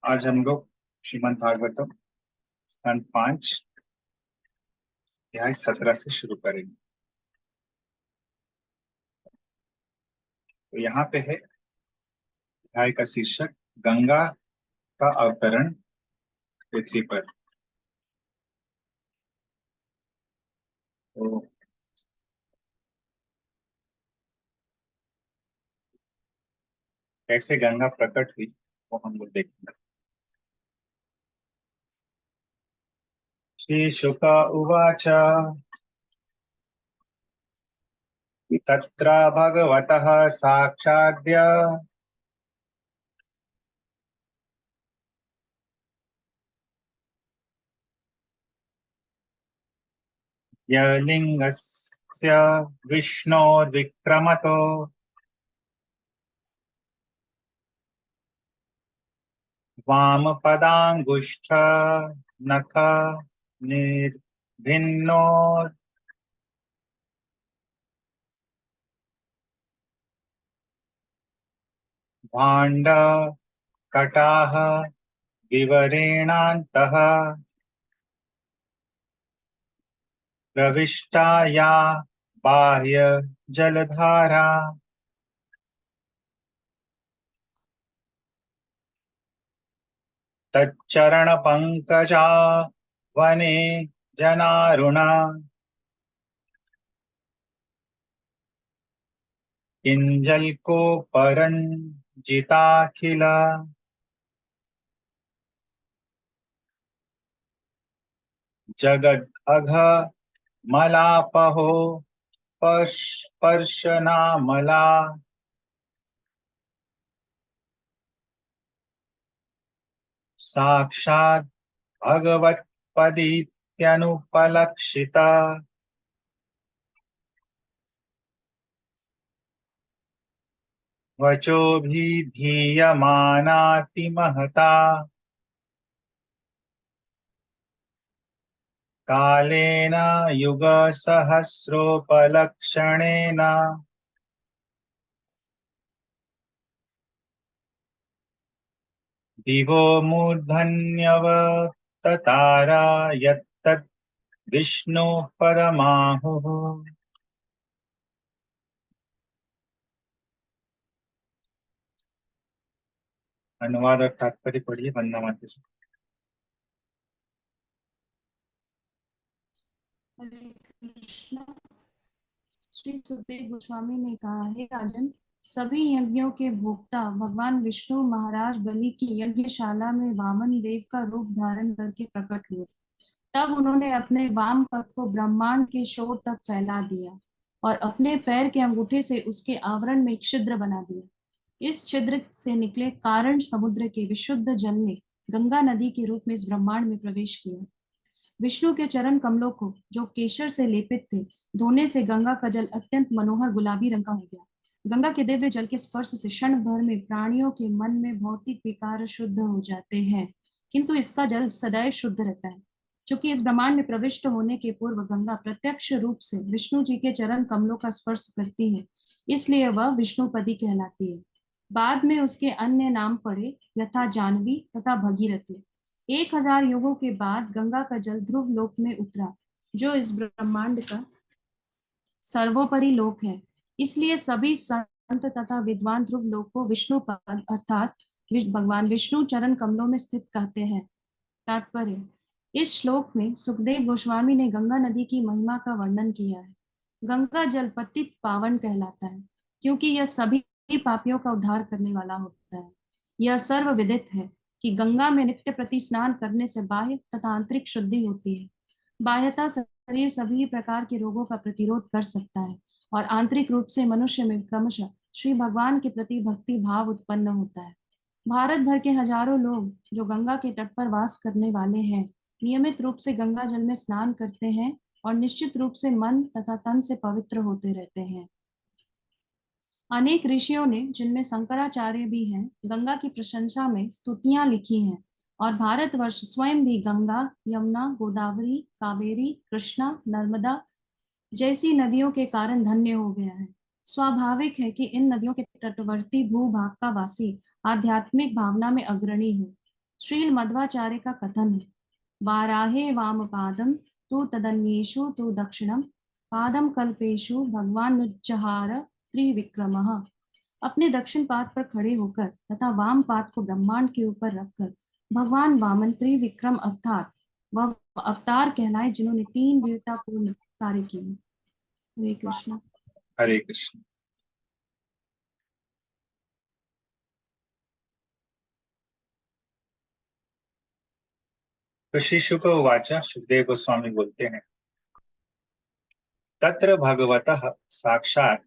आज हम लोग श्रीमद् भागवतम स्कंद 5 अध्याय 17 से शुरू करेंगे। तो यहाँ पे है अध्याय का शीर्षक गंगा का अवतरण पृथ्वी पर। तो कैसे गंगा प्रकट हुई वो हम लोग देखेंगे। श्री शुक उवाच तत्र भगवतः साक्षाद्य यलिङ्गस्य विष्णोर्विक्रमतो वामपदाङ्गुष्ठ नख निर्भिन्नो भाण्ड कटाह विवरेणान्तः प्रविष्टा या बाह्य जलधारा तच्चरणपङ्कजा वने जनारुणा किञ्जल्कोपरञ्जिताखिल जगदघ मलापहो स्पर्शनामला साक्षात् भगवत्पदीत्यनुपलक्षिता वचोभिधीयमानातिमहता कालेन युगसहस्रोपलक्षणेन दिवो मूर्धन्यवततारा यत्तद् विष्णु पदमाहुः। अनुवाद और तात्पर्य पढ़िए वंदना माता जी। हरे कृष्णा। श्री सुखदेव गोस्वामी ने कहा, हे राजन, सभी यज्ञों के भोक्ता भगवान विष्णु महाराज बलि की यज्ञशाला में वामन देव का रूप धारण करके प्रकट हुए। तब उन्होंने अपने वाम पद को ब्रह्मांड के शोर तक फैला दिया और अपने पैर के अंगूठे से उसके आवरण में एक छिद्र बना दिया। इस छिद्र से निकले कारण समुद्र के विशुद्ध जल ने गंगा नदी के रूप में इस ब्रह्मांड में प्रवेश किया। विष्णु के चरण कमलों को, जो केशर से लेपित थे, धोने से गंगा का जल अत्यंत मनोहर गुलाबी रंग का हो गया। गंगा के दिव्य जल के स्पर्श से क्षण भर में प्राणियों के मन में भौतिक विकार शुद्ध हो जाते हैं, किंतु इसका जल सदैव शुद्ध रहता है। चूंकि इस ब्रह्मांड में प्रविष्ट होने के पूर्व गंगा प्रत्यक्ष रूप से विष्णु जी के चरण कमलों का स्पर्श करती है, इसलिए वह विष्णुपदी कहलाती है। बाद में उसके अन्य नाम पड़े, यथा जानवी तथा भगीरथी। 1000 युगों के बाद गंगा का जल ध्रुव लोक में उतरा, जो इस ब्रह्मांड का सर्वोपरि लोक है। इसलिए सभी संत तथा विद्वान ध्रुव लोक को विष्णु पद अर्थात भगवान विष्णु चरण कमलों में स्थित कहते हैं। तात्पर्य, इस श्लोक में सुखदेव गोस्वामी ने गंगा नदी की महिमा का वर्णन किया है। गंगा जल पतित पावन कहलाता है, क्योंकि यह सभी पापियों का उद्धार करने वाला होता है। यह सर्वविदित है कि गंगा में नित्य प्रति स्नान करने से बाह्य तथा आंतरिक शुद्धि होती है। बाह्यता शरीर सभी प्रकार के रोगों का प्रतिरोध कर सकता है और आंतरिक रूप से मनुष्य में क्रमशः श्री भगवान के प्रति भक्ति भाव उत्पन्न होता है। भारत भर के हजारों लोग जो गंगा के तट पर वास करने वाले हैं, नियमित रूप से गंगा जल में स्नान करते हैं और निश्चित रूप से मन तथा तन से पवित्र होते रहते हैं। अनेक ऋषियों ने, जिनमें शंकराचार्य भी हैं, गंगा की प्रशंसा में स्तुतियां लिखी हैं और भारतवर्ष स्वयं भी गंगा, यमुना, गोदावरी, कावेरी, कृष्णा, नर्मदा जैसी नदियों के कारण धन्य हो गया है। स्वाभाविक है कि इन नदियों के तटवर्ती भूभाग का वासी आध्यात्मिक भावना में अग्रणी हो। श्रील मध्वाचार्य का कथन है, वाराहे वाम पादम तु तदन्येषु तु दक्षिणम पादम कल्पेषु भगवान नुज्जहार त्रिविक्रमः। अपने दक्षिण पाद पर खड़े होकर तथा वाम पाद को ब्रह्मांड के ऊपर रखकर भगवान वामन त्रिविक्रम अर्थात वह अवतार कहलाए जिन्होंने 3 वीरतापूर्ण कार्य किए। हरे कृष्ण। हरे कृष्ण। तो श्री शुक उवाच, सुखदेव गोस्वामी बोलते हैं, तत्र भगवतः साक्षात्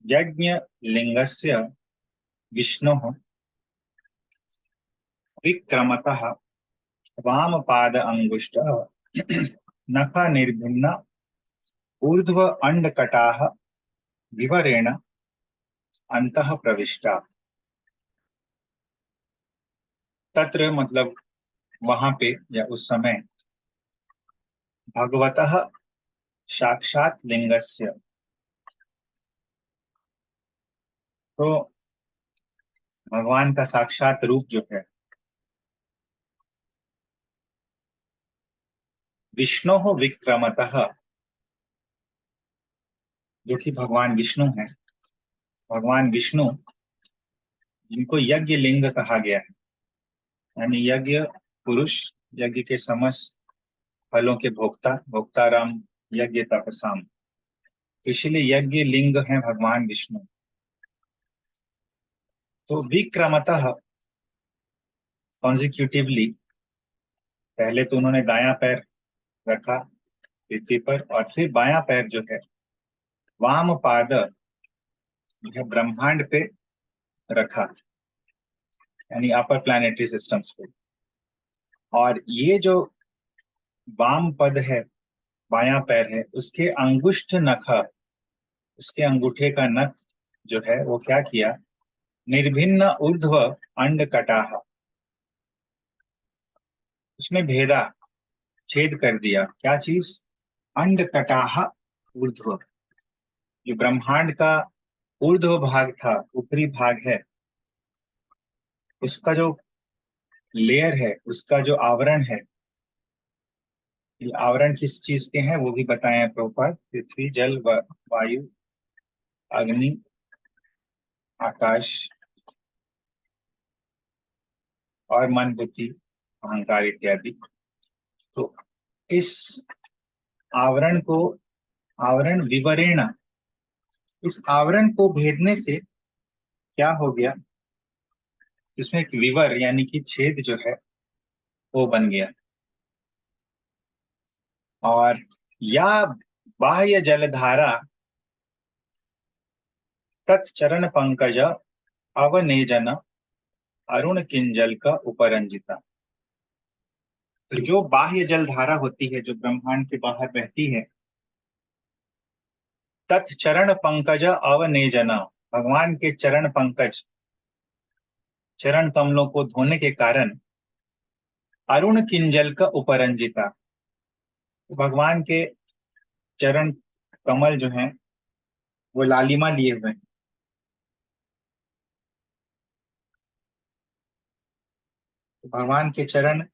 यज्ञ लिंगस्य विष्णुः विक्रमतः वाम पाद अंगुष्टः नख निर्भिन्न ऊर्ध्व अंडकटाः विवरेण अंतः प्रविष्टा। तत्र मतलब वहां पे या उस समय, भगवतः साक्षात लिंगस्य, तो भगवान का साक्षात रूप जो है, विष्णु विक्रमतः, जो कि भगवान विष्णु है, भगवान विष्णु जिनको यज्ञ लिंग कहा गया है, यानी यज्ञ पुरुष, यज्ञ के समस्त फलों के भोक्ता, भोक्ताराम यज्ञ तपसाम, इसलिए यज्ञ लिंग है भगवान विष्णु। तो विक्रमतः कॉन्जिक्यूटिवली, पहले तो उन्होंने दायां पैर रखा पृथ्वी पर और फिर बायां पैर जो है वाम पाद जो ब्रह्मांड पे रखा, यानी अपर प्लैनेटरी सिस्टम्स पे। और ये जो वाम पद है, बायां पैर है, उसके अंगुष्ठ नख, उसके अंगूठे का नख जो है वो क्या किया, निर्भिन्न ऊर्ध्व अंड कटाह, उसने भेदा, छेद कर दिया। क्या चीज? अंड कटाह ऊर्ध्व, जो ब्रह्मांड का ऊर्ध्व भाग था, ऊपरी भाग है, उसका जो लेयर है, उसका जो आवरण है, ये आवरण किस चीज के हैं वो भी बताएं प्रभुपाद। पृथ्वी, जल, वायु, अग्नि, आकाश और मन, बुद्धि, अहंकार इत्यादि। तो इस आवरण को, आवरण विवरेण, इस आवरण को भेदने से क्या हो गया, इसमें एक विवर यानी कि छेद जो है वो बन गया। और या बाह्य जलधारा तत्चरण पंकज अवनेजन अरुण किंजल का उपरंजिता। तो जो बाह्य जलधारा होती है, जो ब्रह्मांड के बाहर बहती है, तत्चरण पंकज अवनेजन, भगवान के चरण पंकज, चरण कमलों को धोने के कारण अरुण किंजल का उपरंजिता, तो भगवान के चरण कमल जो हैं वो लालिमा लिए हुए हैं। तो भगवान के चरण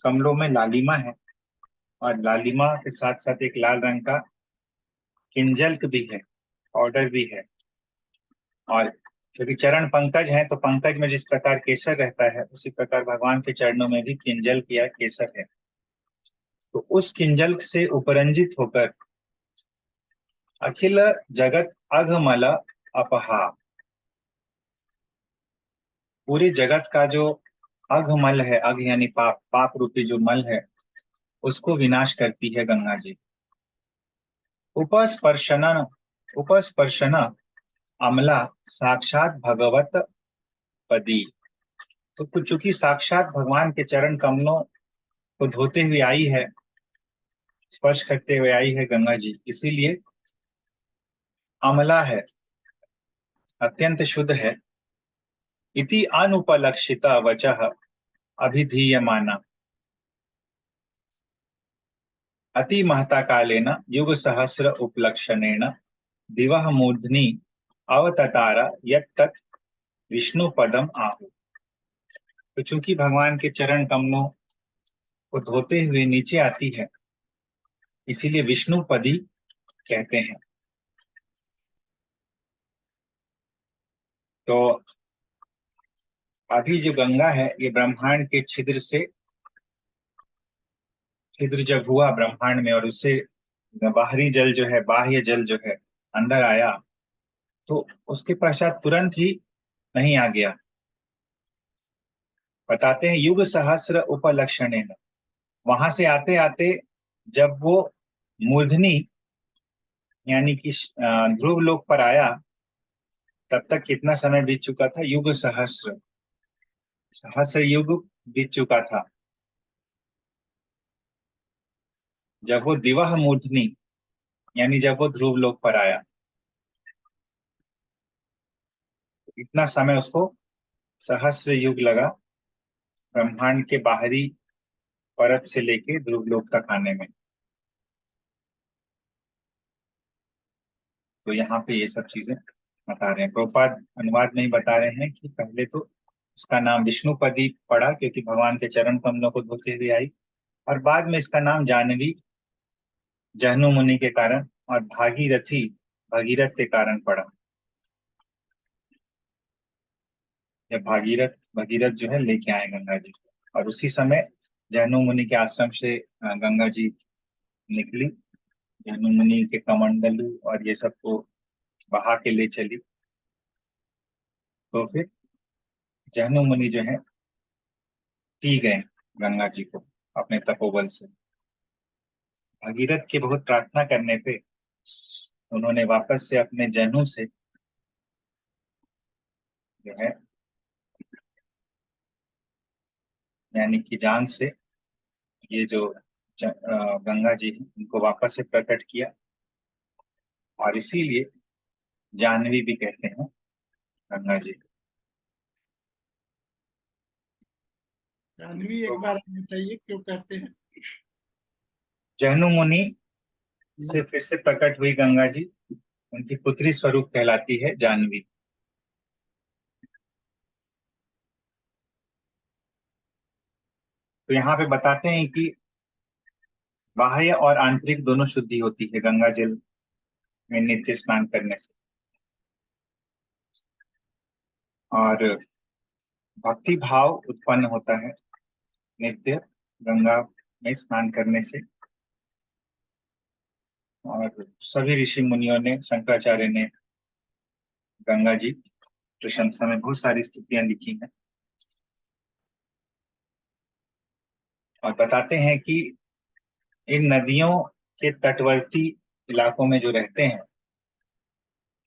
कमलों में लालिमा है, और लालिमा के साथ साथ एक लाल रंग का किंजल्क भी है, ऑर्डर भी है। और क्योंकि चरण पंकज है, तो पंकज में जिस प्रकार केसर रहता है, उसी प्रकार भगवान के चरणों में भी किंजल्क या केसर है। तो उस किंजल्क से उपरंजित होकर अखिल जगत अघमल अपहा, पूरे जगत का जो अघमल है, अघ यानी पाप, पाप रूपी जो मल है, उसको विनाश करती है गंगा जी। उपस्पर्शन, उपस्पर्शन अमला साक्षात भगवत पदी, तो कुछ चूंकि साक्षात भगवान के चरण कमलों को धोते हुए आई है, स्पर्श करते हुए आई है गंगा जी, इसीलिए अमला है, अत्यंत शुद्ध है। इति अनुपलक्षिता वचः अभिधीयमाना अति महता कालेन युग सहस्र उपलक्षणेन दिवह मूर्धनि अवततारा यत् तत् विष्णु पदम आहु। तो चूंकि भगवान के चरण कमलों को धोते हुए नीचे आती है, इसीलिए विष्णुपदी कहते हैं। तो अभी जो गंगा है, ये ब्रह्मांड के छिद्र जब हुआ ब्रह्मांड में, और उससे बाहरी जल जो है, बाह्य जल जो है अंदर आया, तो उसके पश्चात तुरंत ही नहीं आ गया। बताते हैं युग सहस्र उपलक्षणेन, वहां से आते आते जब वो मूर्धनी यानी कि ध्रुव लोक पर आया, तब तक कितना समय बीत चुका था? युग सहस्र, सहस्र युग बीत चुका था। जब वो दिवह मूर्धनि यानी जब वो ध्रुव लोक पर आया, इतना समय उसको सहस्र युग लगा ब्रह्मांड के बाहरी परत से लेके ध्रुव लोक तक आने में। तो यहाँ पे ये सब चीजें बता रहे हैं प्रभुपाद। अनुवाद में ही बता रहे हैं कि पहले तो इसका नाम विष्णुपदी पड़ा क्योंकि भगवान के चरण कमलों को धोते हुए आई, और बाद में इसका नाम जानवी जहनु मुनि के कारण और भागीरथी भगीरथ के कारण पड़ा। जब भागीरथ भगीरथ जो है लेके आए गंगा जी को, और उसी समय जहनु मुनि के आश्रम से गंगा जी निकली, जहनु मुनि के कमंडलू और ये सब को बहा के ले चली। तो फिर जहनु मुनि जो है पी गए गंगा जी को अपने तपोबल से। भगीरथ के बहुत प्रार्थना करने पे उन्होंने वापस से अपने जहनु से जो है, यानी कि जान से, ये जो गंगा जी है उनको वापस से प्रकट किया, और इसीलिए जानवी भी कहते हैं गंगा जी। जानवी एक तो बार बताइए क्यों कहते हैं? जहनु मुनि से फिर से प्रकट हुई गंगा जी, उनकी पुत्री स्वरूप कहलाती है जानवी। तो यहाँ पे बताते हैं कि बाह्य और आंतरिक दोनों शुद्धि होती है गंगा जल में नित्य स्नान करने से, और भक्ति भाव उत्पन्न होता है नित्य गंगा में स्नान करने से। और सभी ऋषि मुनियों ने, शंकराचार्य ने गंगा जी प्रशंसा में बहुत सारी स्तुतियां लिखी हैं, और बताते हैं कि इन नदियों के तटवर्ती इलाकों में जो रहते हैं,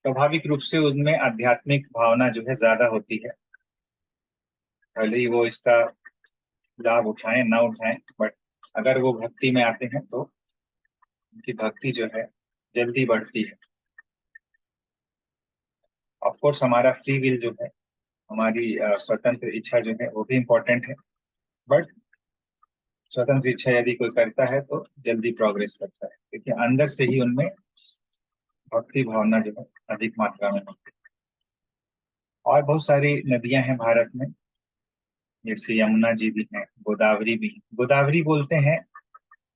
स्वाभाविक रूप से उनमें आध्यात्मिक भावना जो है ज्यादा होती है। भले ही वो इसका लाभ उठाएं ना उठाएं, बट अगर वो भक्ति में आते हैं तो उनकी भक्ति जो है जल्दी बढ़ती है। ऑफ कोर्स हमारा फ्री विल जो है, हमारी स्वतंत्र इच्छा जो है वो भी इम्पोर्टेंट है, बट स्वतंत्र इच्छा यदि कोई करता है तो जल्दी प्रोग्रेस करता है, क्योंकि अंदर से ही उनमें भक्ति भावना जो है अधिक मात्रा में होती है। और बहुत सारी नदियां हैं भारत में, जैसे यमुना जी भी है, गोदावरी भी है। गोदावरी बोलते हैं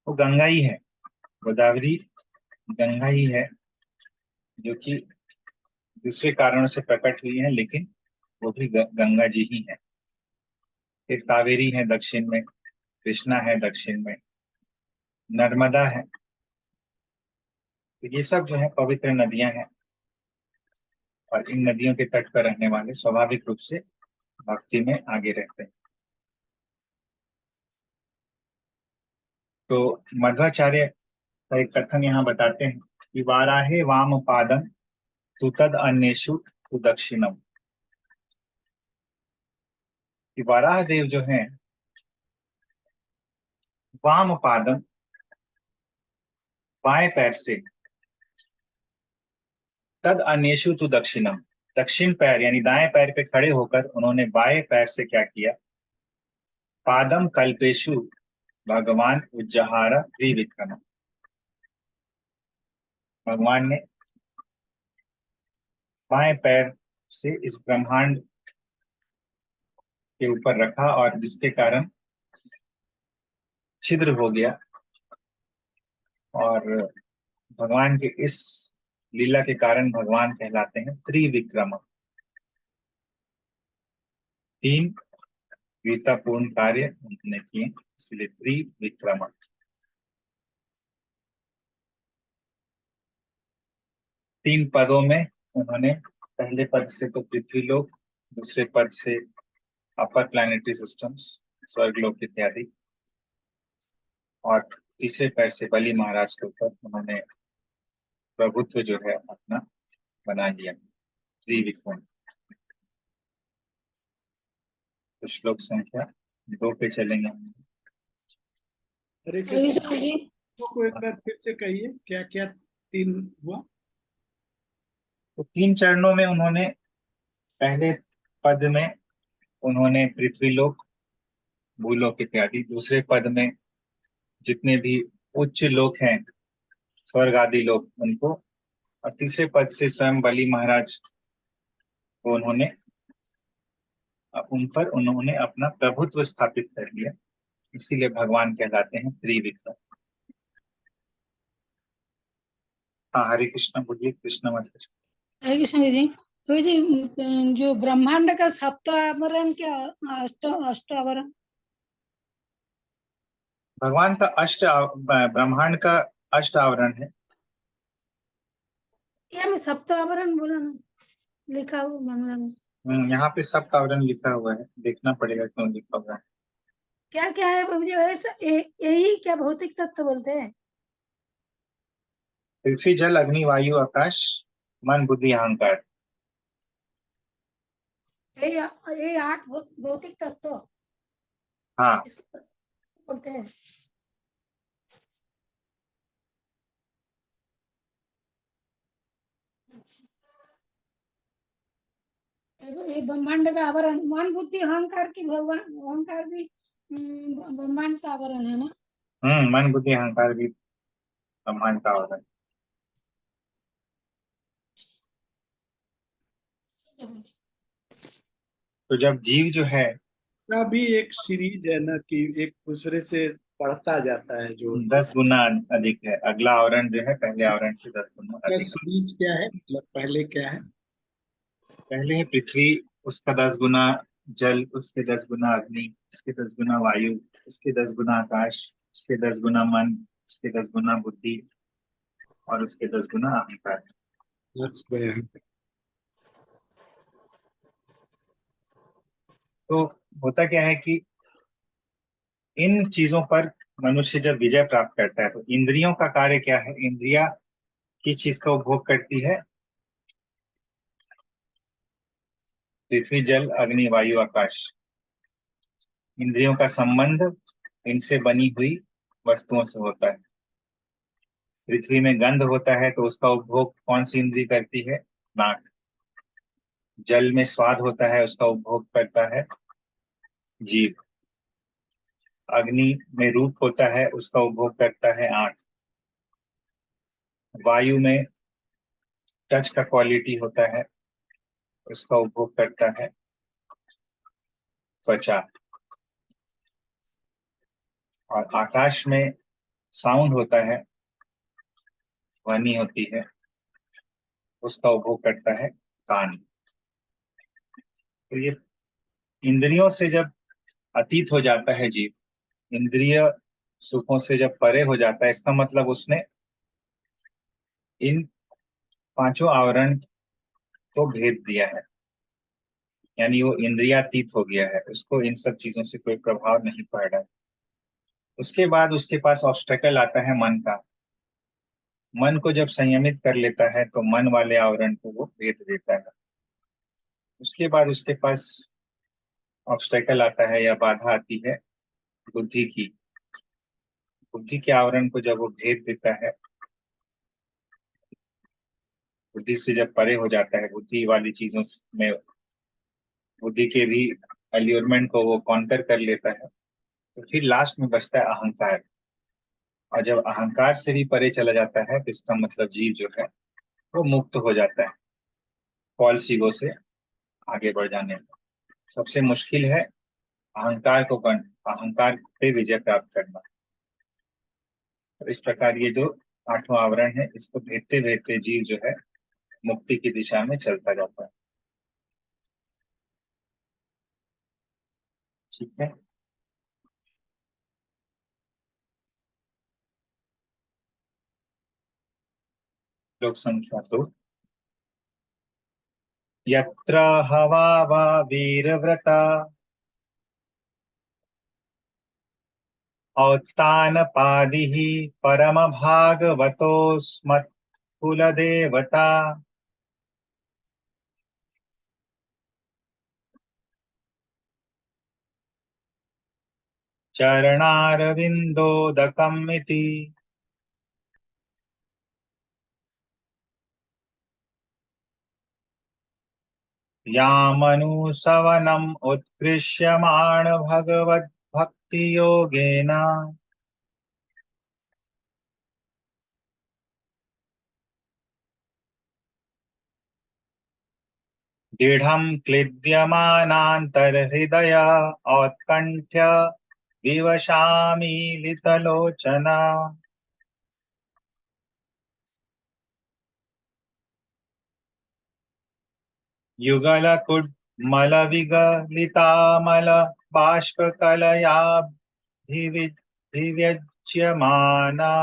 वो गंगा ही है, गोदावरी गंगा ही है, जो कि दूसरे कारणों से प्रकट हुई है, लेकिन वो भी गंगा जी ही है। फिर कावेरी है दक्षिण में, कृष्णा है दक्षिण में, नर्मदा है। तो ये सब जो है पवित्र नदियां हैं, और इन नदियों के तट पर रहने वाले स्वाभाविक रूप से भक्ति में आगे रहते हैं। तो मध्वाचार्य का एक कथन यहाँ बताते हैं कि वाराहे वाम पादम तु तद अन्येषु तु दक्षिणम। कि वाराह देव जो हैं वाम पादम, बाएं पैर से, तद अन्येषु तु दक्षिणम, दक्षिण पैर यानी दाएं पैर पे खड़े होकर उन्होंने बाएं पैर से क्या किया? पादम कल्पेशु भगवान उज्जहार त्रिविक्रम, भगवान ने बाएं पैर से इस ब्रह्मांड के ऊपर रखा और जिसके कारण छिद्र हो गया, और भगवान के इस लीला के कारण भगवान कहलाते हैं त्रिविक्रम। तीन वीरतापूर्ण कार्य उन्होंने किए, इसलिए त्रिविक्रम। तीन पदों में उन्होंने, पहले पद से तो पृथ्वीलोक, दूसरे पद से अपर प्लैनेटरी सिस्टम्स, स्वर्गलोक इत्यादि, और तीसरे पैर से बलि महाराज के ऊपर उन्होंने प्रभुत्व जो है अपना बना लिया, त्रिविक्रम। तो श्लोक संख्या 2 पे चलेंगे। हरे कृष्ण जी को एक बार फिर से कहिए, क्या क्या तीन हुआ? तो 3 चरणों में उन्होंने, पहले पद में उन्होंने पृथ्वीलोक, भूलोक इत्यादि, दूसरे पद में जितने भी उच्च लोक हैं, स्वर्ग आदि लोक, उनको, और तीसरे पद से स्वयं बलि महाराज को उन्होंने, उन पर उन्होंने अपना प्रभुत्व स्थापित कर लिया, इसीलिए भगवान कहलाते हैं त्रिविक्रम। हाँ, हरे कृष्ण बोलिए। कृष्ण मत। हरे कृष्ण जी। तो जी जो ब्रह्मांड का सप्त आवरण क्या, अष्ट आवरण? भगवान का ब्रह्मांड का अष्ट आवरण है। ये मैं सप्त आवरण बोला ना, लिखा हुआ बांग्ला में। यहाँ पे सप्त आवरण लिखा हुआ है, देखना पड़ेगा क्यों लिखा हुआ है। क्या क्या है मुझे यही क्या भौतिक तत्व बोलते हैं? पृथ्वी, जल, अग्नि, वायु, आकाश, मन, बुद्धि, अहंकार। ये 8 भौतिक तत्व हाँ, इसको बोलते हैं। ये ब्रह्मांड का आवरण, मन बुद्धि अहंकार की, भगवान अहंकार भी ब्रह्मांड का आवरण है ना? मन, बुद्धि, अहंकार भी ब्रह्मांड का आवरण। तो जब जीव जो है, का भी एक सीरीज है ना, कि एक दूसरे से पढ़ता जाता है, जो 10 गुना अधिक है। अगला आवरण जो है पहले आवरण से 10 गुना अधिक है। सीरीज क्या है, मतलब पहले क्या है? पहले है पृथ्वी, उसका 10 गुना जल, उसके 10 गुना अग्नि, उसके 10 गुना वायु, उसके 10 गुना आकाश, उसके 10 गुना मन, उसके 10 गुना बुद्धि, और उसके 10 गुना अहंकार। 10 बयान। तो होता क्या है कि इन चीजों पर मनुष्य जब विजय प्राप्त करता है, तो इंद्रियों का कार्य क्या है? इंद्रिया किस चीज का उपभोग करती है? पृथ्वी, जल, अग्नि, वायु, आकाश। इंद्रियों का संबंध इनसे बनी हुई वस्तुओं से होता है। पृथ्वी में गंध होता है तो उसका उपभोग कौन सी इंद्री करती है? नाक। जल में स्वाद होता है, उसका उपभोग करता है जीभ। अग्नि में रूप होता है, उसका उपभोग करता है आंख। वायु में टच का क्वालिटी होता है, उसका उपभोग करता है त्वचा। और आकाश में साउंड होता है, ध्वनि होती है, उसका उपभोग करता है कान। तो ये इंद्रियों से जब अतीत हो जाता है जीव, इंद्रिय सुखों से जब परे हो जाता है, इसका मतलब उसने इन 5 आवरण को भेद दिया है, यानी वो इंद्रियातीत हो गया है, उसको इन सब चीजों से कोई प्रभाव नहीं पड़ रहा है। उसके बाद उसके पास ऑब्स्टेकल आता है मन का। मन को जब संयमित कर लेता है तो मन वाले आवरण को वो भेद देता है। उसके बाद उसके पास ऑब्स्टेकल आता है या बाधा आती है बुद्धि की। बुद्धि के आवरण को जब वो भेद देता है, बुद्धि से जब परे हो जाता है, बुद्धि वाली चीजों में बुद्धि के भी अल्यूरमेंट को वो कॉन्कर कर लेता है, तो फिर लास्ट में बचता है अहंकार। और जब अहंकार से भी परे चला जाता है तो इसका मतलब जीव जो है वो मुक्त हो जाता है फॉल्स ईगो से आगे बढ़ जाने में। सबसे मुश्किल है अहंकार पे विजय प्राप्त करना। तो इस प्रकार ये जो 8वां आवरण है, इसको भेदते भेदते जीव जो है मुक्ति की दिशा में चलता जाता है। ठीक है। श्लोक संख्या 2। यत्र हवा वा वीरव्रता औत्तानपादिः परमभागवतोऽस्मत्कुलदेवता चरणारविन्दोदकम् इति। यामनुसवनम् उत्कृष्यमाण भगवद्भक्तियोगेन दृढं क्लिद्यमानान्तर्हृदय औत्कण्ठ्य विवशामीलितलोचना। युगलकुड्मलविगलितामल बाष्पकलयाभिव्यज्यमाना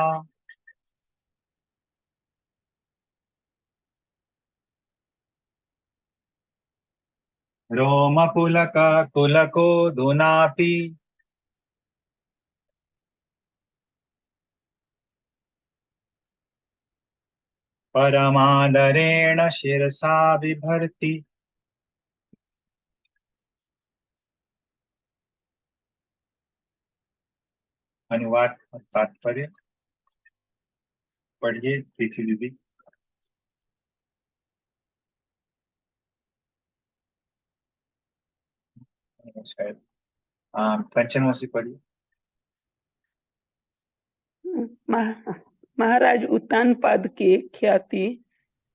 रोमपुलककुलकोऽधुनापि परमादरेण शिरसा बिभर्ति। अनुवाद और तात्पर्य पढ़िए प्रीति दीदी। शायद पंचमोसी पढ़िए। महाराज उत्तानपाद के ख्याति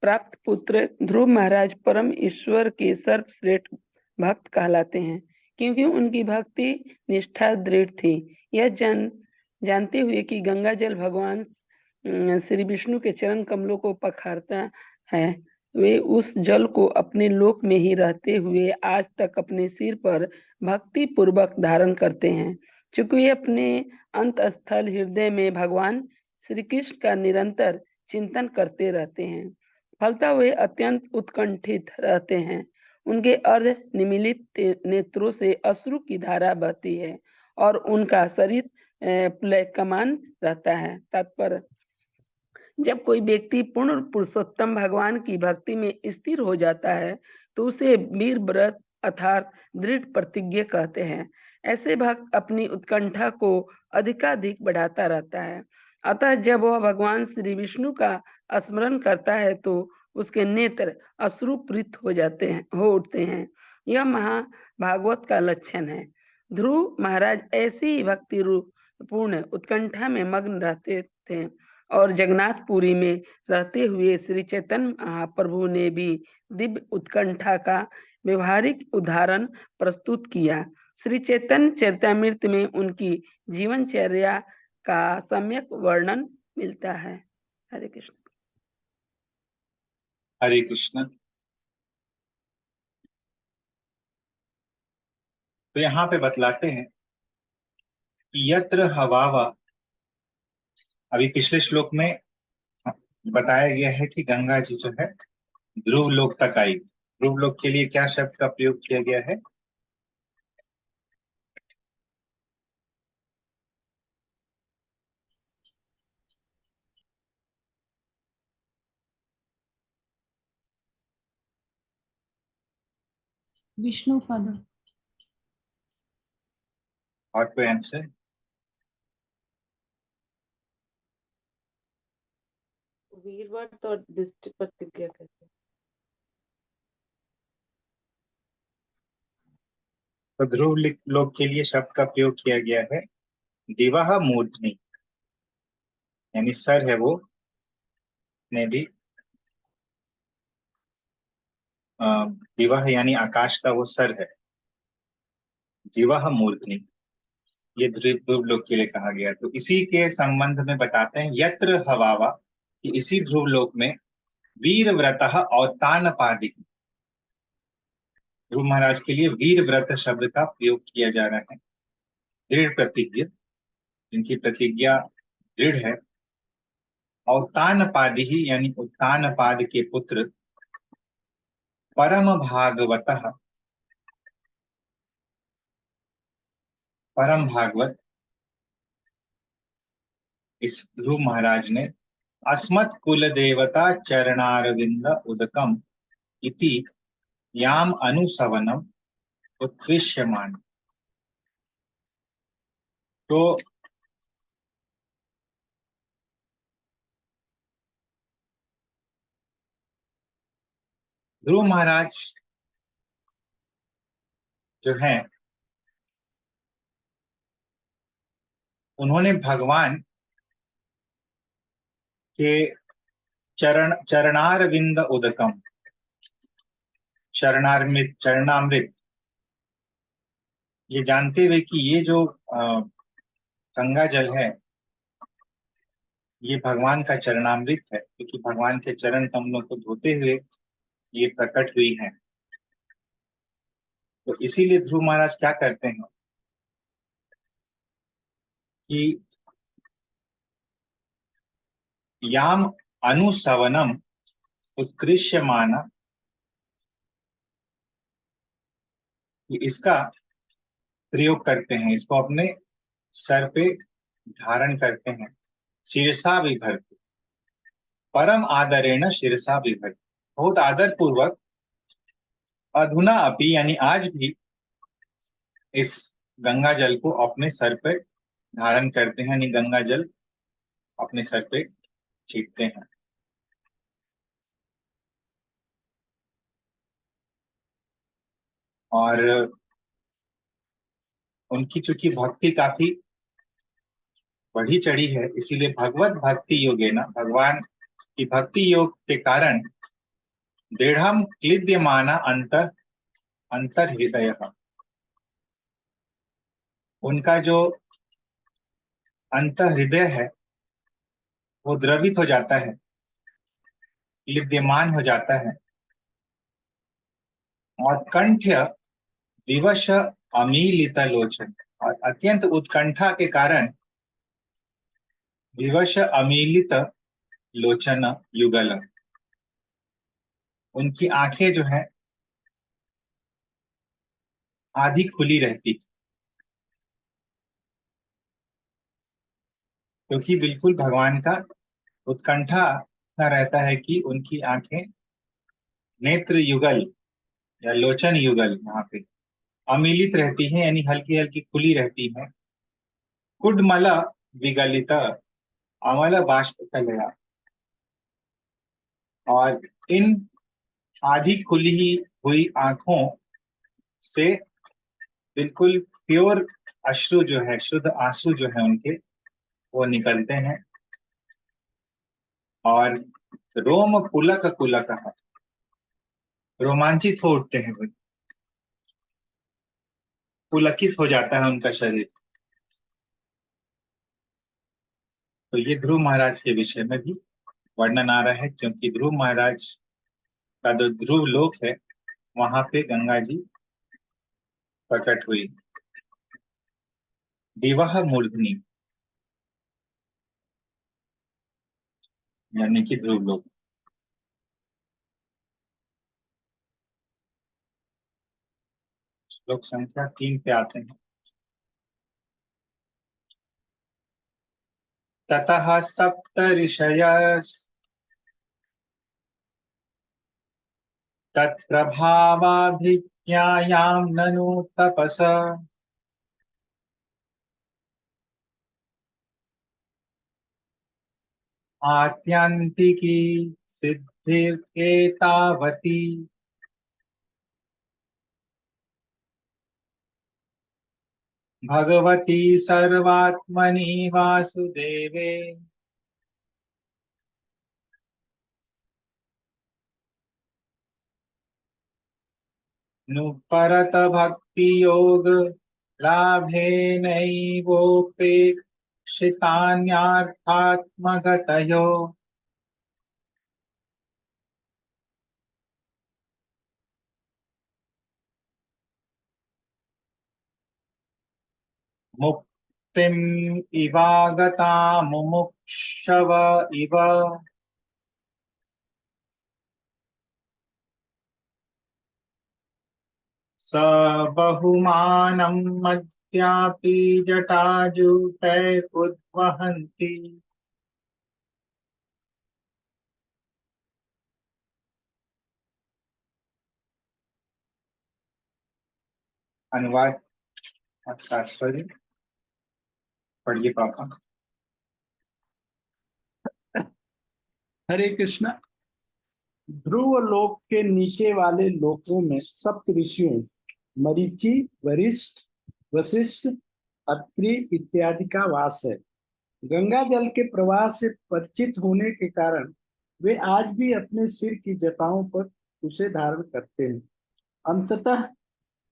प्राप्त पुत्र ध्रुव महाराज परम ईश्वर के सर्वश्रेष्ठ भक्त कहलाते हैं, क्योंकि उनकी भक्ति निष्ठा दृढ़ थी। यह जानते हुए कि गंगा जल भगवान श्री विष्णु के चरण कमलों को पखारता है, वे उस जल को अपने लोक में ही रहते हुए आज तक अपने सिर पर भक्ति पूर्वक धारण करते हैं। चूंकि वे अपने अंतस्थल हृदय में भगवान श्री कृष्ण का निरंतर चिंतन करते रहते हैं, फलतः वे अत्यंत उत्कंठित रहते हैं। उनके अर्ध निमीलित नेत्रों से अश्रु की धारा बहती है और उनका शरीर प्लयकमान रहता है। तात्पर्य, जब कोई व्यक्ति पूर्ण पुरुषोत्तम भगवान की भक्ति में स्थिर हो जाता है तो उसे वीर व्रत अर्थात दृढ़ प्रतिज्ञा कहते हैं। ऐसे भक्त अपनी उत्कंठा को अधिकाधिक बढ़ाता रहता है। अतः जब वह भगवान श्री विष्णु का स्मरण करता है तो उसके नेत्र अश्रुपूरित हो उठते हैं। यह महाभागवत का लक्षण है। ध्रुव महाराज ऐसी ही भक्ति रूप पूर्ण उत्कंठा में मग्न रहते थे और जगन्नाथपुरी में रहते हुए श्री चैतन्य महाप्रभु ने भी दिव्य उत्कंठा का व्यवहारिक उदाहरण प्रस्तुत किया। श्री चैतन्य चरितामृत में उनकी जीवनचर्या का सम्यक वर्णन मिलता है। हरे कृष्ण। हरे कृष्ण। तो यहाँ पे बतलाते हैं कि यत्र हवावा, अभी पिछले श्लोक में बताया गया है कि गंगा जी जो है ध्रुव लोक तक आई। ध्रुव लोक के लिए क्या शब्द का प्रयोग किया गया है? विष्णु पद। और कोई आंसर? वीरव्रत और दृष्टि प्रतिज्ञा कहते हैं। तो ध्रुव लोक के लिए शब्द का प्रयोग किया गया है दिवह मूर्धनि, यानी सर है वो ने भी दिवह यानी आकाश का वो सर है। जीवः मूर्धनि, ये ध्रुव लोक के लिए कहा गया। तो इसी के संबंध में बताते हैं यत्र हवावा, कि इसी ध्रुव लोक में वीर व्रतः औतानपादि, ध्रुव महाराज के लिए वीर व्रत शब्द का प्रयोग किया जा रहा है। दृढ़ प्रतिज्ञ, इनकी प्रतिज्ञा दृढ़ है। औतानपादि ही यानी उत्तानपाद के पुत्र, परम भागवतः, परम भागवत, इस ध्रुव महाराज ने अस्मत् कुल देवता चरणारविंद उदकम इति याम अनुसवनम उत्कृष्यमान। तो ध्रुव महाराज जो है, उन्होंने भगवान के चरणारविंद उदकम, चरणामृत, ये जानते हुए कि ये जो गंगा जल है ये भगवान का चरणामृत है, क्योंकि भगवान के चरण कमलों को धोते हुए ये प्रकट हुई है। तो इसीलिए ध्रुव महाराज क्या करते हैं कि याम अनुसवनम उत्कृष्यमाना, कि इसका प्रयोग करते हैं, इसको अपने सर पे धारण करते हैं। शिरसा विभर्ति, परम आदरेण शिरसा विभर्ति, बहुत आदर पूर्वक, अधुना अपि यानी आज भी, इस गंगा जल को अपने सर पर धारण करते हैं, यानी गंगा जल अपने सर पे छींटते हैं। और उनकी चूंकि भक्ति काफी बढ़ी चढ़ी है, इसीलिए भगवत भक्ति योगे ना, भगवान की भक्ति योग के कारण दृढ़म क्लिद्यमाना अंतर हृदय, उनका जो अंत हृदय है वो द्रवित हो जाता है, क्लिद्यमान हो जाता है। और कंठ्य विवश अमीलित लोचन, और अत्यंत उत्कंठा के कारण विवश अमीलित लोचन युगल, उनकी आंखें जो है आधी खुली रहती, क्योंकि बिल्कुल भगवान का उत्कंठा इतना रहता है कि उनकी आंखें नेत्र युगल या लोचन युगल, यहाँ पे अमीलित रहती है, यानी हल्की हल्की खुली रहती है। कुडमल विगलित अमल बाष्प कलया, और इन आधी खुली हुई आंखों से बिल्कुल प्योर अश्रु जो है, शुद्ध आंसू जो है उनके, वो निकलते हैं। और रोम पुलक कुलक, रोमांचित हो उठते हैं वो, पुलकित हो जाता है उनका शरीर। तो ये ध्रुव महाराज के विषय में भी वर्णन आ रहा है, क्योंकि ध्रुव महाराज का जो ध्रुव लोक है वहां पे गंगा जी प्रकट हुई। दिवह मूर्धनि, यानी कि ध्रुव लोक। श्लोक संख्या 3 पे आते हैं। ततः सप्त ऋषयस् तत्प्रभावाभिज्ञायां ननु तपस, आत्यंतिकी सिद्धिर्केतावती, भगवती सर्वात्मनि वासुदेवे, नु परत भक्ति योग लाभेनैवोपेक्षितान्यार्थात्मगतयो मुक्तिम इवागता मुमुक्षव इव स बहुमानं मद्यापि जटाजुटैरुद्वहन्ति अनुवाद और तात्पर्य पढ़िए पापा। हरे कृष्ण। ध्रुव लोक के नीचे वाले लोकों में सप्त ऋषियों मरीचि, वरिष्ठ, वशिष्ठ, अत्रि इत्यादि का वास है। गंगा जल के प्रवाह से परिचित होने के कारण वे आज भी अपने सिर की जटाओं पर उसे धारण करते हैं। अंततः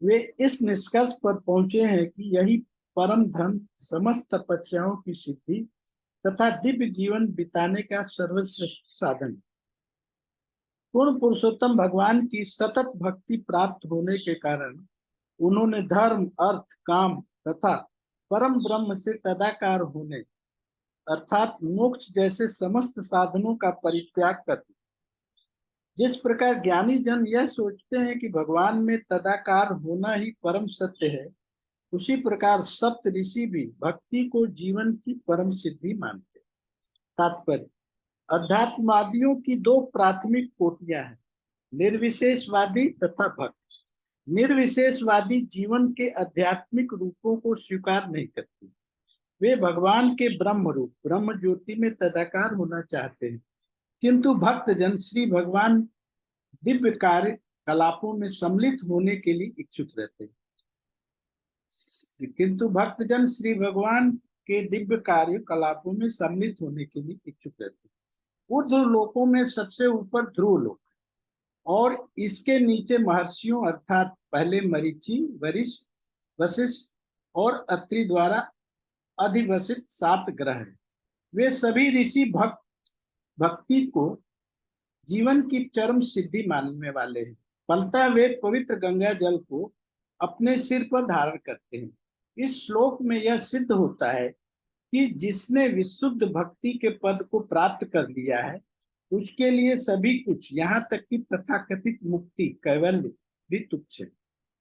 वे इस निष्कर्ष पर पहुंचे हैं कि यही परम धन समस्त तपस्याओं की सिद्धि तथा दिव्य जीवन बिताने का सर्वश्रेष्ठ साधन। पूर्ण पुरुषोत्तम भगवान की सतत भक्ति प्राप्त होने के कारण उन्होंने धर्म, अर्थ, काम तथा परम ब्रह्म से तदाकार होने अर्थात मोक्ष जैसे समस्त साधनों का परित्याग कर दिया। जिस प्रकार ज्ञानी जन यह सोचते हैं कि भगवान में तदाकार होना ही परम सत्य है, उसी प्रकार सप्त ऋषि भी भक्ति को जीवन की परम सिद्धि मानते हैं। तात्पर्य: अध्यात्मवादियों की दो प्राथमिक कोटियां हैं, निर्विशेषवादी तथा भक्त। निर्विशेषवादी जीवन के आध्यात्मिक रूपों को स्वीकार नहीं करते। वे भगवान के ब्रह्म रूप ब्रह्म ज्योति में तदाकार होना चाहते हैं, किंतु भक्तजन श्री भगवान दिव्य कार्य कलापों में सम्मिलित होने के लिए इच्छुक रहते हैं। किंतु भक्तजन श्री भगवान के दिव्य कार्य कलापों में सम्मिलित होने के लिए इच्छुक रहते हैं। ऊर्ध्व लोकों में सबसे ऊपर ध्रुव लोक और इसके नीचे महर्षियों अर्थात पहले मरीचि, वरिष्ठ, वशिष्ठ और अत्रि द्वारा अधिवसित 7 ग्रह हैं। वे सभी ऋषि भक्ति को जीवन की चरम सिद्धि मानने वाले हैं। फलतः वे पवित्र गंगा जल को अपने सिर पर धारण करते हैं। इस श्लोक में यह सिद्ध होता है कि जिसने विशुद्ध भक्ति के पद को प्राप्त कर लिया है उसके लिए सभी कुछ, यहाँ तक कि तथाकथित मुक्ति, कैवल्य भी तुच्छ है।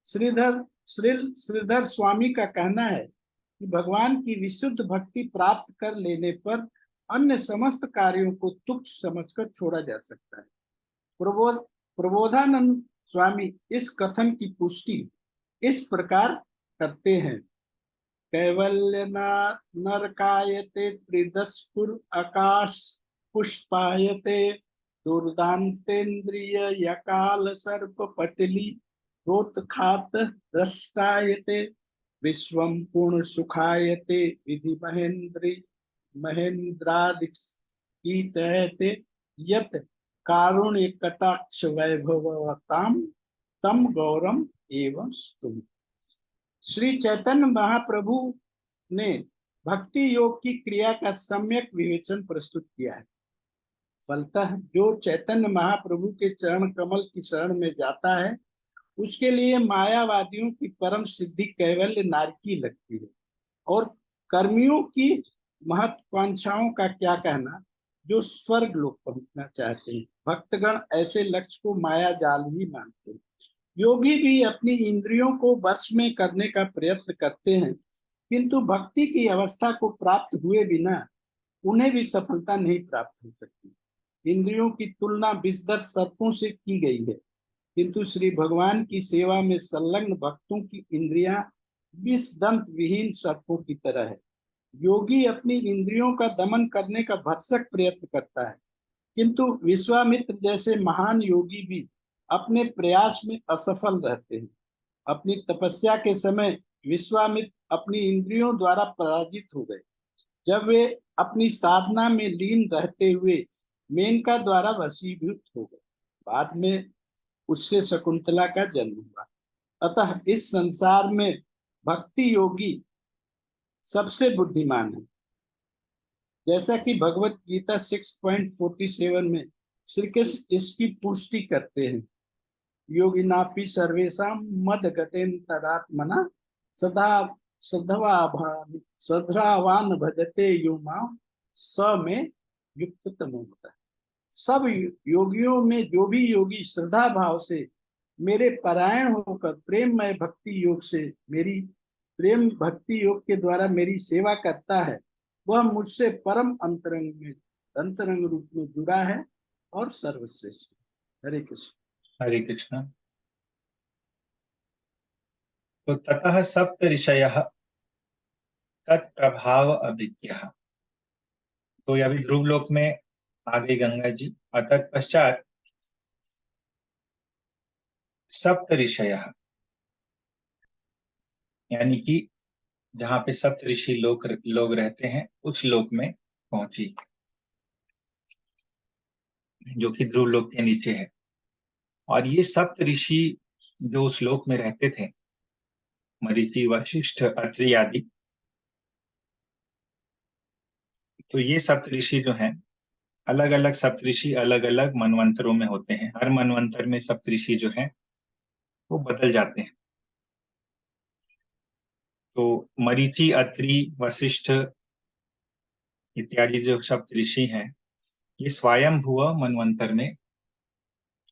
श्रीधर स्वामी का कहना है कि भगवान की विशुद्ध भक्ति प्राप्त कर लेने पर अन्य समस्त कार्यों को तुच्छ समझकर छोड़ा जा सकता है। प्रबोधानंद स्वामी इस कथन की पुष्टि इस प्रकार करते हैं: कैवल्य नरकायते त्रिदस्पुर आकाश पुष्पायते दुर्दांतेन्द्रिय यकाल सर्प पटली रोतखात दृष्टायते विश्वम पूर्ण सुखायते विधि महेन्द्रादिकीटयते यत कारुण्य कटाक्ष वैभवताम तम गौरम एवं स्तुम। श्री चैतन्य महाप्रभु ने भक्ति योग की क्रिया का सम्यक विवेचन प्रस्तुत किया है। फलतः जो चैतन्य महाप्रभु के चरण कमल की शरण में जाता है उसके लिए मायावादियों की परम सिद्धि कैवल्य नारकी लगती है। और कर्मियों की महत्वाकांक्षाओं का क्या कहना, जो स्वर्ग लोक पहुंचना चाहते हैं। भक्तगण ऐसे लक्ष्य को माया जाल ही मानते हैं। योगी भी अपनी इंद्रियों को वश में करने का प्रयत्न करते हैं, किंतु भक्ति की अवस्था को प्राप्त हुए बिना उन्हें भी सफलता नहीं प्राप्त हो सकती। इंद्रियों की तुलना विषधर सर्पों से की गई है, किंतु श्री भगवान की सेवा में संलग्न भक्तों की इंद्रियां विष दंत विहीन सर्पों की तरह है। योगी अपनी इंद्रियों का दमन करने का भरसक प्रयत्न करता है, किंतु विश्वामित्र जैसे महान योगी भी अपने प्रयास में असफल रहते हैं। अपनी तपस्या के समय विश्वामित्र अपनी इंद्रियों द्वारा पराजित हो गए। जब वे अपनी साधना में लीन रहते हुए मेनका द्वारा वशीभूत हो गए, बाद में उससे शकुंतला का जन्म हुआ। अतः इस संसार में भक्ति योगी सबसे बुद्धिमान है। जैसा कि भगवत गीता 6.47 में श्री कृष्ण इसकी पुष्टि करते हैं, योगिनापि सर्वेषां मद्गतेन तदात्मना सदा श्रद्धावान भजते यो मां स में युक्ततमो होता है। सब योगियों में जो भी योगी श्रद्धा भाव से मेरे परायण होकर प्रेममय भक्ति योग से मेरी प्रेम भक्ति योग के द्वारा मेरी सेवा करता है, वह मुझसे परम अंतरंग रूप में जुड़ा है और सर्वश्रेष्ठ। हरे कृष्ण। हरे कृष्ण। तो ततः सप्त ऋषयः तत्प्रभाव अभिज्ञः। तो अभी ध्रुव लोक में आ गई गंगा जी, और तत्पश्चात सप्त ऋषयः, यानी कि जहाँ पे सप्त ऋषि लोग रहते हैं उस लोक में पहुंची, जो कि ध्रुव लोक के नीचे है। और ये सप्त ऋषि जो उस लोक में रहते थे, मरीचि, वशिष्ठ, अत्रि आदि, तो ये सप्त ऋषि जो हैं, अलग अलग सप्त ऋषि अलग अलग मनवंतरों में होते हैं। हर मनवंतर में सप्त ऋषि जो हैं वो बदल जाते हैं। तो मरीचि, अत्रि, वशिष्ठ इत्यादि जो सप्त ऋषि हैं, ये स्वयंभुव मनवंतर में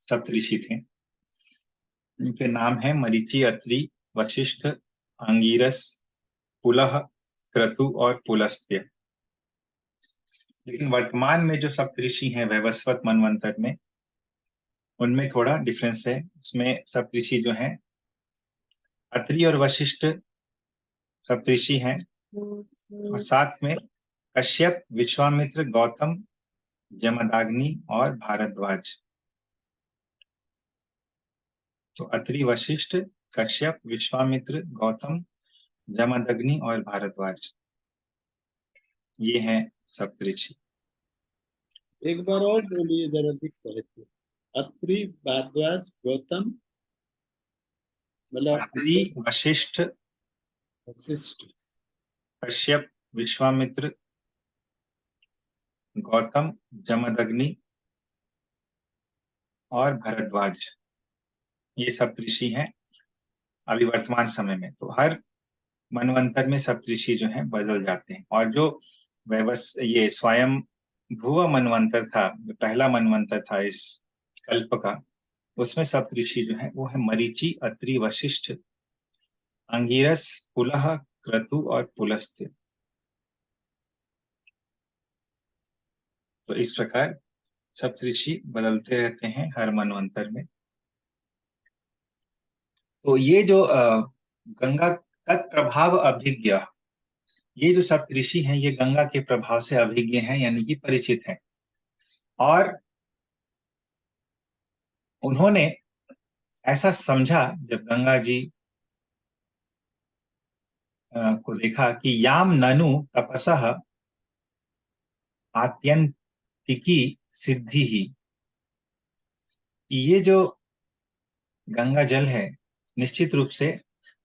सप्त ऋषि थे। इनके नाम है मरीचि, अत्रि, वशिष्ठ, अंगिरस, पुलह, क्रतु और पुलस्त्य। लेकिन वर्तमान में जो सप्तऋषि हैं वैवस्वत मनवंतर में, उनमें थोड़ा डिफरेंस है। इसमें सप्तऋषि जो हैं, अत्रि और वशिष्ठ सप्तऋषि हैं, और साथ में कश्यप, विश्वामित्र, गौतम, जमदाग्नि और भारद्वाज। तो अत्रि, वशिष्ठ, कश्यप, विश्वामित्र, गौतम, जमदग्नि और भारद्वाज, ये हैं सप्तऋषि। एक बार और बोलिए जरा, दिख रहे थे। अत्रि, भारद्वाज, गौतम, मतलब अत्रि, वशिष्ठ, वशिष्ठ, कश्यप, विश्वामित्र, गौतम, जमदग्नि और भरद्वाज, ये सप्तऋषि हैं अभी वर्तमान समय में। तो हर मनवंतर में सप्तऋषि जो हैं बदल जाते हैं। और जो ये स्वयं भुव मनवंतर था, जो पहला मनवंतर था इस कल्प का, उसमें सप्तऋषि जो है वो है मरीचि, अत्रि, वशिष्ठ, अंगिरस, पुलह, क्रतु और पुलस्त्य। तो इस प्रकार सप्तऋषि बदलते रहते हैं हर मनवंतर में। तो ये जो गंगा तत्प्रभाव अभिज्ञ, ये जो सप्तऋषि हैं ये गंगा के प्रभाव से अभिज्ञ हैं, यानी कि परिचित हैं। और उन्होंने ऐसा समझा जब गंगा जी को देखा कि याम ननु तपसः आत्यंतिकी सिद्धि ही, ये जो गंगा जल है निश्चित रूप से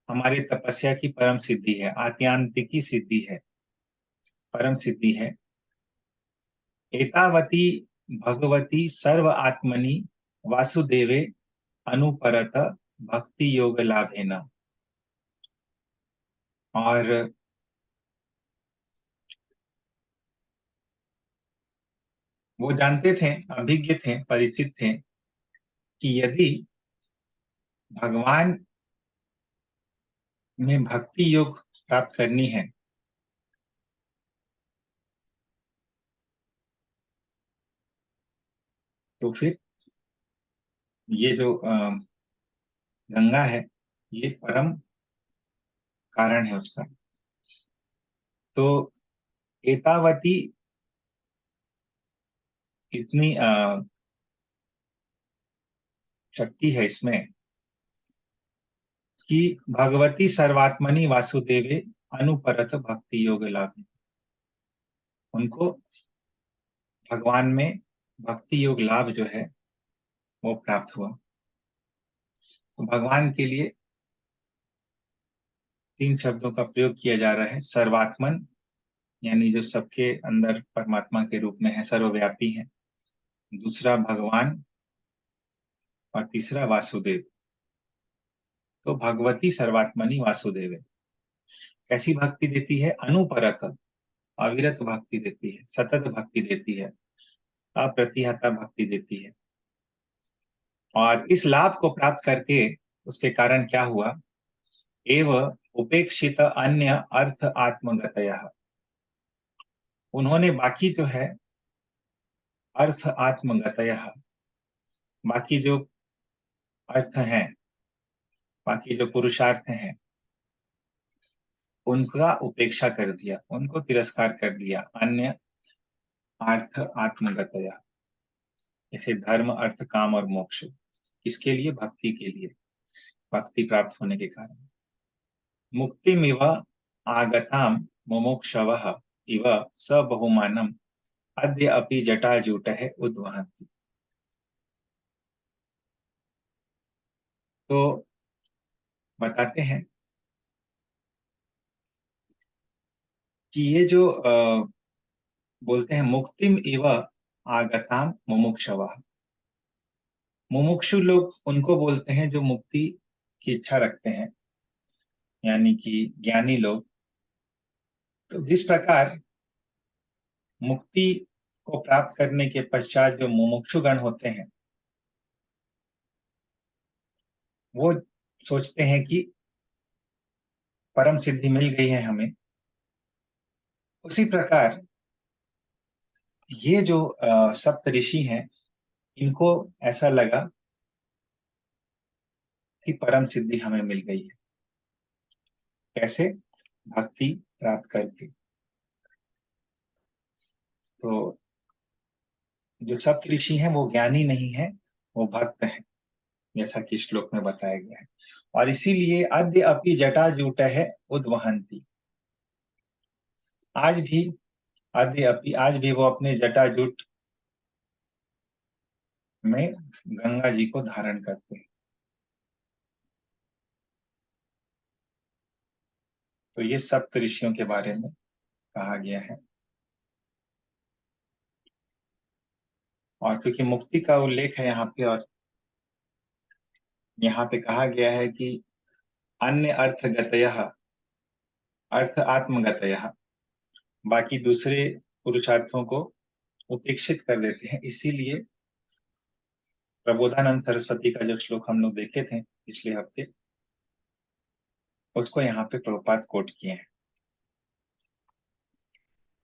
हमारी तपस्या की परम सिद्धि है, आत्यांतिकी सिद्धि है, परम सिद्धि है। एतावती भगवती सर्व आत्मनि वासुदेवे अनुपरत भक्ति योग लाभेन। और वो जानते थे, अभिज्ञ थे, परिचित थे कि यदि भगवान में भक्ति योग प्राप्त करनी है तो फिर ये जो गंगा है ये परम कारण है उसका। तो एतावती, इतनी शक्ति है इसमें कि भगवती सर्वात्मनि वासुदेवे अनुपरत भक्ति योग लाभ, उनको भगवान में भक्ति योग लाभ जो है वो प्राप्त हुआ। तो भगवान के लिए तीन शब्दों का प्रयोग किया जा रहा है। सर्वात्मन, यानी जो सबके अंदर परमात्मा के रूप में है, सर्वव्यापी है। दूसरा भगवान, और तीसरा वासुदेव। तो भगवती सर्वात्मनि वासुदेव कैसी भक्ति देती है? अनुपरत, अविरत भक्ति देती है, सतत भक्ति देती है, अप्रतिहता भक्ति देती है। और इस लाभ को प्राप्त करके उसके कारण क्या हुआ? एव उपेक्षित अन्य अर्थ आत्मगतया, उन्होंने बाकी जो है अर्थ आत्मगतया, बाकी जो अर्थ हैं, बाकी जो पुरुषार्थ हैं, उनका उपेक्षा कर दिया, उनको तिरस्कार कर दिया। अन्य अर्थ आत्मगतया, जैसे धर्म, अर्थ, काम और मोक्ष। किसके लिए? भक्ति के लिए, भक्ति प्राप्त होने के कारण। मुक्तिमिव आगताम मुमुक्षवः इव स बहुमानम अद्य अपि जटाजूटः उद्वहन्ति। तो बताते हैं कि ये जो बोलते हैं मुक्तिम इव आगताम मुमुक्षवः, मुमुक्षु लोग उनको बोलते हैं जो मुक्ति की इच्छा रखते हैं, यानी कि ज्ञानी लोग। तो जिस प्रकार मुक्ति को प्राप्त करने के पश्चात जो मुमुक्षुगण होते हैं, वो सोचते हैं कि परम सिद्धि मिल गई है हमें, उसी प्रकार ये जो सप्त ऋषि हैं, इनको ऐसा लगा कि परम सिद्धि हमें मिल गई है। कैसे? भक्ति प्राप्त करके। तो जो सप्त ऋषि हैं वो ज्ञानी नहीं है, वो भक्त हैं, जैसा कि श्लोक में बताया गया है। और इसीलिए अद्य अपि जटाजूटः उद्वहन्ति, आज भी, अद्य अपि, आज भी वो अपने जटाजूट में गंगा जी को धारण करते हैं। तो ये सप्त ऋषियों के बारे में कहा गया है। और क्योंकि मुक्ति का उल्लेख है यहाँ पे, और यहाँ पे कहा गया है कि अन्य अर्थगतयः, अर्थ आत्मगतयः, बाकी दूसरे पुरुषार्थों को उपेक्षित कर देते हैं। इसीलिए प्रबोधानंद सरस्वती का जो श्लोक हम लोग देखे थे पिछले हफ्ते, उसको यहाँ पे प्रभुपाद कोट किए हैं।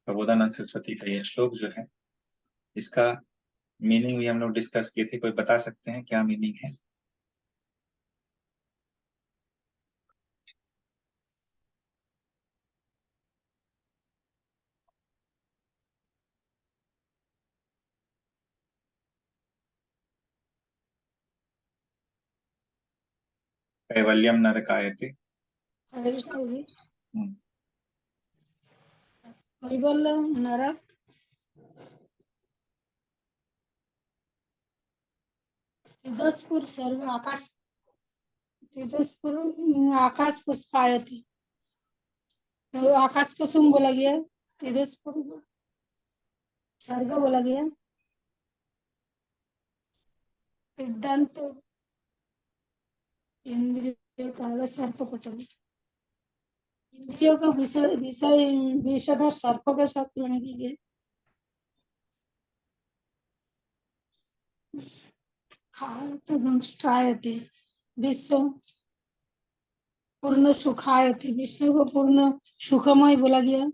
प्रबोधानंद सरस्वती का ये श्लोक जो है, इसका मीनिंग भी हम लोग डिस्कस किए थे। कोई बता सकते हैं क्या मीनिंग है? कैवल्यम नरकायते। हरे कृष्ण जी। हम्म, कैवल्य नरक तेजस्पुर सर्व आकाश, तेजस्पुर आकाश पुष्पायति, तो आकाश कुसुम बोला गया, तेजस्पुर स्वर्ग बोला गया, सिद्धांत इंद्रिय का सर्प को चले, इंद्रियों का विषय विषय विषधर सर्प के साथ तुलना की गई। दंष्ट्रायते, विश्व पूर्ण सुखायते, विश्व को पूर्ण सुखमय बोला गया।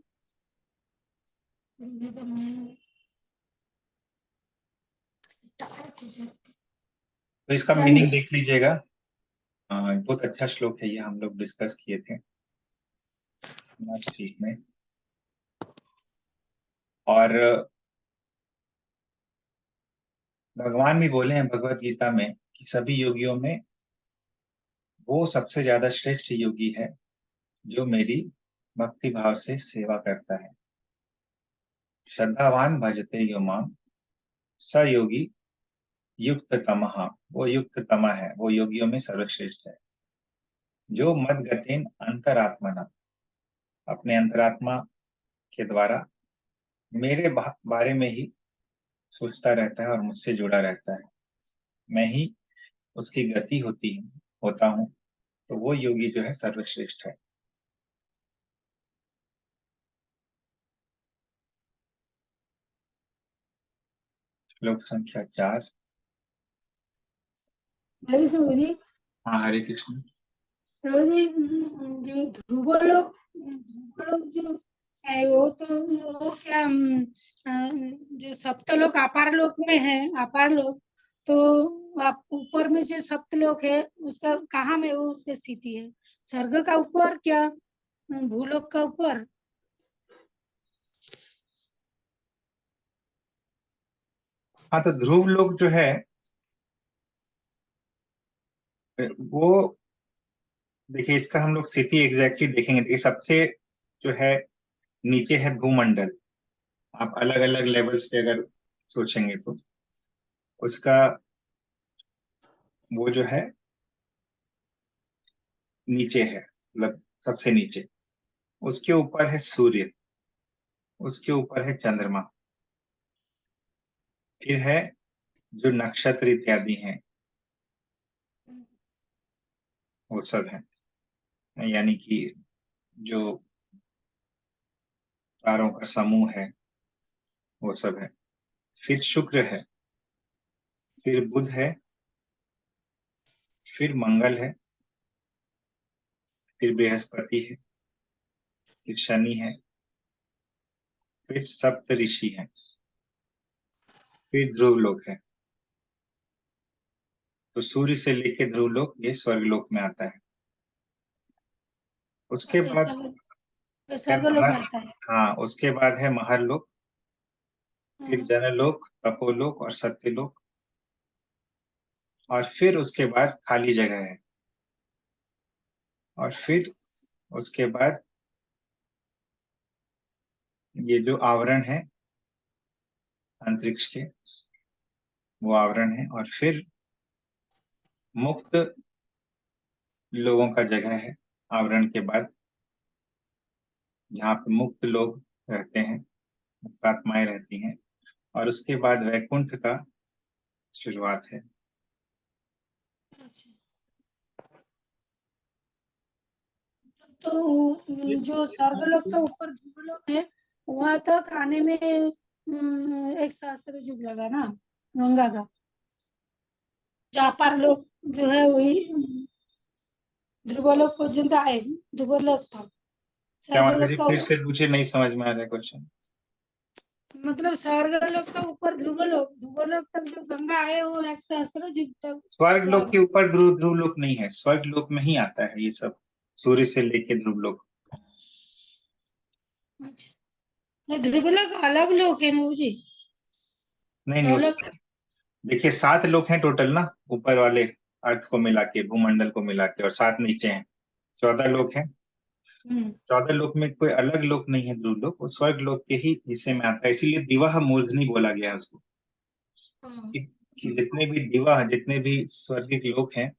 तो इसका मीनिंग देख लीजिएगा। बहुत अच्छा श्लोक है ये, हम लोग डिस्कस किए थे लास्ट वीक में। और भगवान भी बोले हैं भगवत गीता में कि सभी योगियों में वो सबसे ज्यादा श्रेष्ठ योगी है जो मेरी भक्ति भाव से सेवा करता है। श्रद्धावान भजते यो माम स योगी युक्त तमः, वो युक्त तमा है, वो योगियों में सर्वश्रेष्ठ है। जो मद गतिन अंतरात्मना, अपने अंतरात्मा के द्वारा मेरे बारे में ही सोचता रहता है और मुझसे जुड़ा रहता है, मैं ही उसकी गति होता हूँ, तो वो योगी जो है सर्वश्रेष्ठ है। श्लोक संख्या 4। हरे प्रभु जी। हाँ, हरे कृष्ण। प्रभु जी, जो ध्रुवलोक जो है वो तो वो क्या जो सप्तलोक अपार लोक में है, अपार लोक, तो आप ऊपर में जो सप्तलोक है उसका कहाँ में वो उसकी स्थिति है? स्वर्ग का ऊपर क्या भूलोक का ऊपर? हाँ, तो ध्रुव लोक जो है वो, देखिए इसका हम लोग स्थिति एग्जैक्टली देखेंगे। देखिए सबसे जो है नीचे है भूमंडल। आप अलग अलग लेवल्स पे अगर सोचेंगे तो उसका वो जो है नीचे है, मतलब सबसे नीचे। उसके ऊपर है सूर्य, उसके ऊपर है चंद्रमा, फिर है जो नक्षत्र इत्यादि हैं वो सब है, यानी कि जो तारों का समूह है वो सब है। फिर शुक्र है, फिर बुध है, फिर मंगल है, फिर बृहस्पति है, फिर शनि है, फिर सप्त ऋषि है, फिर ध्रुव लोक है। तो सूर्य से लेके ध्रुव लोक ये स्वर्ग लोक में आता है। उसके बाद ये स्वर्ग लोक में आता है। हाँ, उसके बाद है महरलोक, फिर हाँ, जनलोक, तपोलोक और सत्यलोक, और फिर उसके बाद खाली जगह है, और फिर उसके बाद ये जो आवरण है अंतरिक्ष के, वो आवरण है, और फिर मुक्त लोगों का जगह है आवरण के बाद, जहाँ पे मुक्त लोग रहते हैं, मुक्तात्माएं रहती हैं, और उसके बाद वैकुंठ का शुरुआत है। अच्छा। तो जो स्वर्गलोक का ऊपर ध्रुवलोक है वहां तक आने में एक सहस्त्र युग लगा ना गंगा का। जापार लोग जो है वही ध्रुवलोक पर्यंत आए, ध्रुवलोक था क्या माता जी, स्वर्गलोक का फिर से पूछे, नहीं समझ में आ रहा है क्वेश्चन। मतलब स्वर्गलोक का ऊपर ध्रुवलोक, ध्रुवलोक तक जो गंगा आए वो एक सहस्त्र युग तक स्वर्ग लोक लगा। के ऊपर ध्रुव ध्रुव लोक नहीं है, स्वर्ग लोक में ही आता है ये सब, सूर्य से लेके ध्रुव लोक। अच्छा, तो ध्रुवलोक अलग लोक है ना वो जी? नहीं नहीं, अलग। देखिए 7 लोक हैं टोटल ना, ऊपर वाले अर्थ को मिला के, भूमंडल को मिला के, और 7 नीचे हैं, 14 लोक हैं। 14 लोक में कोई अलग लोक नहीं है ध्रुव लोक, वो स्वर्ग लोक के ही हिस्से में आता है, इसीलिए दिवा मूर्धनि बोला गया है उसको। कि, कि जितने भी दिवा, जितने भी स्वर्गिक लोक हैं,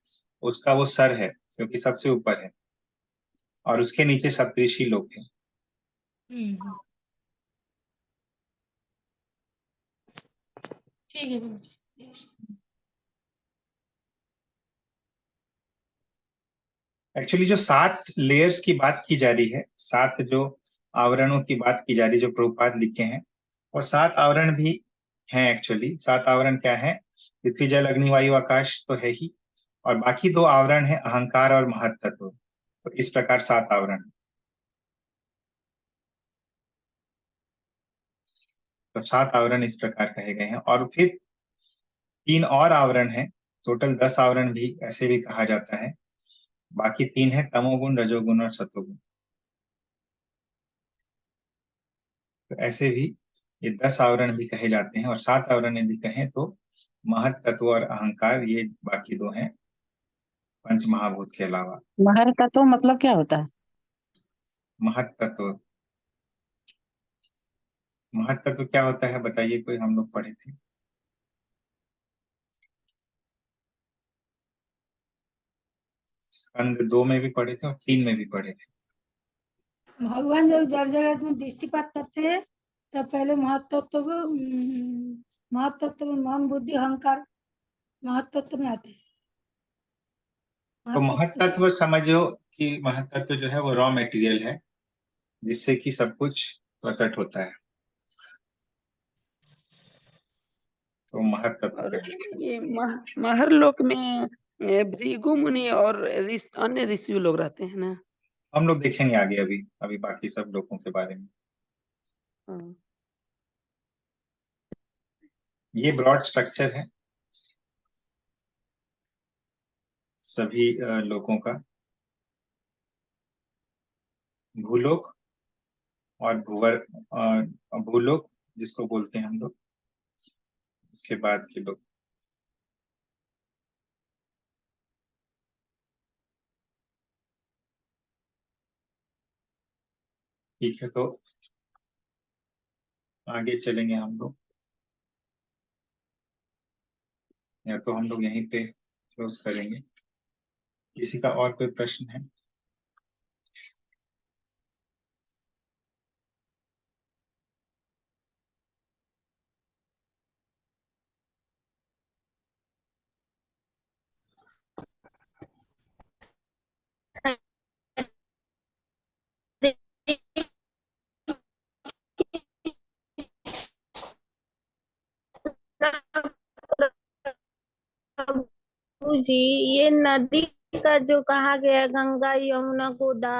उसका वो सर है, क्योंकि सबसे ऊपर है, और उसके नीचे सप्तऋषि लोक है। ठीक है बाबू जी। एक्चुअली जो 7 लेयर्स की बात की जा रही है, 7 जो आवरणों की बात की जा रही है जो प्रभुपाद लिखे हैं, और 7 आवरण भी हैं। एक्चुअली 7 आवरण क्या है? पृथ्वी जल अग्नि वायु आकाश तो है ही, और बाकी 2 आवरण है अहंकार और महत्त्व। तो इस प्रकार 7 आवरण। तो 7 आवरण इस प्रकार कहे गए हैं, और फिर 3 और आवरण है, टोटल 10 आवरण भी ऐसे भी कहा जाता है। बाकी 3 है तमोगुण, रजोगुण और सतोगुण। तो ऐसे भी ये 10 आवरण भी कहे जाते हैं, और 7 आवरण यदि कहें तो महत तत्व और अहंकार, ये बाकी 2 हैं पंच महाभूत के अलावा। महर तत्व मतलब क्या होता है? महत तत्व, महत तत्व क्या होता है बताइए, कोई हम लोग पढ़े थे। स्कंद 2 में भी पढ़े थे और 3 में भी पढ़े थे। भगवान जब जड़ जगत में दृष्टिपात करते हैं तो पहले महत्तत्व में मन बुद्धि अहंकार महत्तत्व में आते हैं। तो महत्तत्व महत्तत्व समझो कि महत्तत्व जो है वो रॉ मटेरियल है जिससे कि सब कुछ प्रकट होता है, तो महत्तत्व और कहलाता है। ये महरलोक में भृगु मुनि और अन्य ऋषि लोग रहते हैं ना। हम लोग देखेंगे आगे, अभी अभी बाकी सब लोगों के बारे में। हाँ। ये ब्रॉड स्ट्रक्चर है सभी लोगों का, भूलोक और भूलोक जिसको बोलते हैं हम लोग, उसके बाद के लोग। ठीक है, तो आगे चलेंगे हम लोग, या तो हम लोग यहीं पे क्लोज करेंगे। किसी का और कोई प्रश्न है? जी, ये नदी का जो कहा गया गंगा यमुना गोदावरी